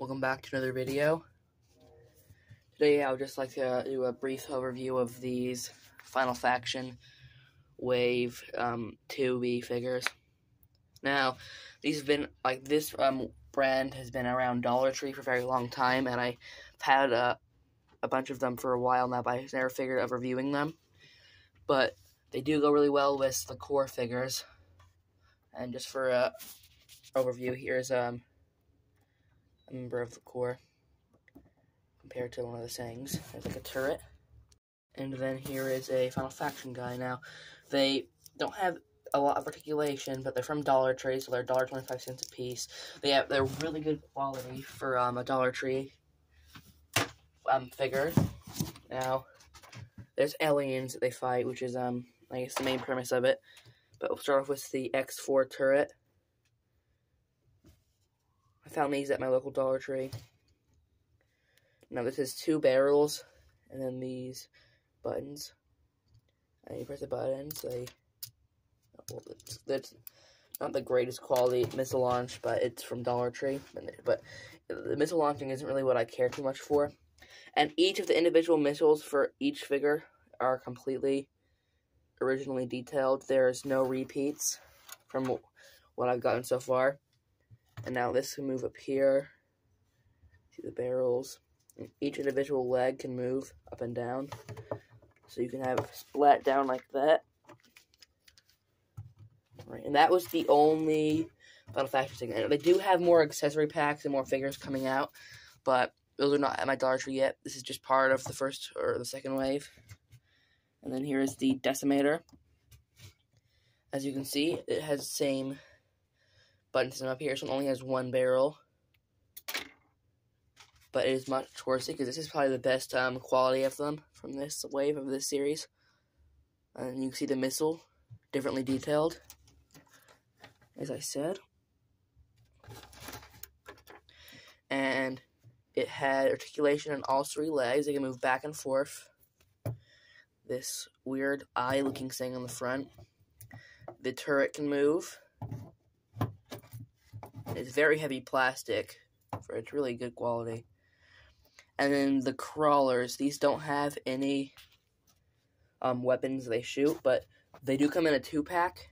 Welcome back to another video. Today I would just like to do a brief overview of these Final Faction Wave 2B figures. Now, these have been, this brand has been around Dollar Tree for a very long time, and I've had a bunch of them for a while now, but I've never figured out reviewing them. But they do go really well with the core figures. And just for a overview, here's a member of the core compared to one of the Sangs. There's like a turret. And then here is a Final Faction guy. Now, they don't have a lot of articulation, but they're from Dollar Tree, so they're $1.25 a piece. They're really good quality for a Dollar Tree figure. Now, there's aliens that they fight, which is I guess the main premise of it. But we'll start off with the X4 turret. I found these at my local Dollar Tree. Now this is 2 barrels, and then these buttons. And you press the buttons, that's not the greatest quality missile launch, but it's from Dollar Tree. But the missile launching isn't really what I care too much for. And each of the individual missiles for each figure are completely originally detailed. There's no repeats from what I've gotten so far. And now this can move up here. See the barrels. And each individual leg can move up and down. So you can have it splat down like that. Right, and that was the only Final Faction thing. And they do have more accessory packs and more figures coming out, but those are not at my Dollar Tree yet. This is just part of the first or the second wave. And then here is the Decimator. As you can see, it has the same button system up here. This one only has 1 barrel, but it is much worse because this is probably the best quality of them from this wave of this series. And you can see the missile differently detailed, as I said. And it had articulation on all 3 legs. They can move back and forth. This weird eye-looking thing on the front. The turret can move. It's very heavy plastic, for it's really good quality. And then the crawlers, these don't have any weapons they shoot, but they do come in a 2-pack,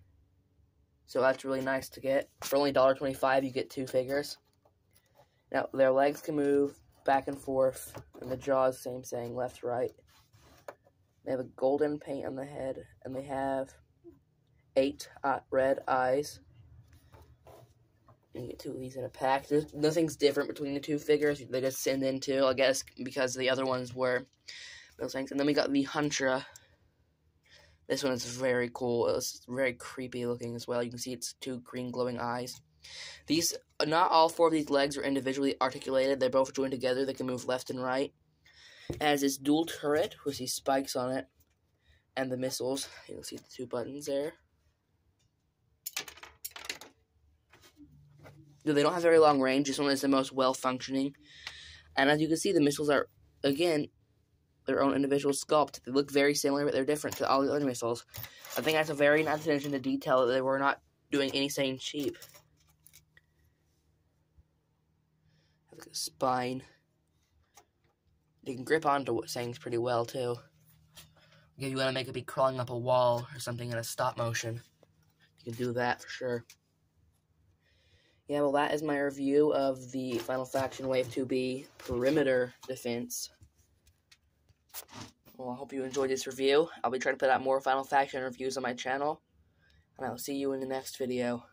so that's really nice to get. For only $1.25, you get 2 figures. Now, their legs can move back and forth, and the jaws, same thing, left, right. They have a golden paint on the head, and they have 8 red eyes. You get 2 of these in a pack. Nothing's different between the 2 figures. They just send in 2, I guess, because the other ones were those things. And then we got the Huntra. This one is very cool. It's very creepy looking as well. You can see it's 2 green glowing eyes. These, not all 4 of these legs are individually articulated. They're both joined together. They can move left and right. It has this dual turret with these spikes on it. And the missiles. You can see the 2 buttons there. They don't have very long range. This one is the most well-functioning. And as you can see, the missiles are, again, their own individual sculpt. They look very similar, but they're different to all the other missiles. I think that's a very nice attention to detail that they were not doing anything cheap. Have like a spine. You can grip onto what things pretty well, too. If you want to make it be crawling up a wall or something in a stop motion, you can do that for sure. Yeah, well, that is my review of the Final Faction Wave 2B Perimeter Defense. Well, I hope you enjoyed this review. I'll be trying to put out more Final Faction reviews on my channel, and I'll see you in the next video.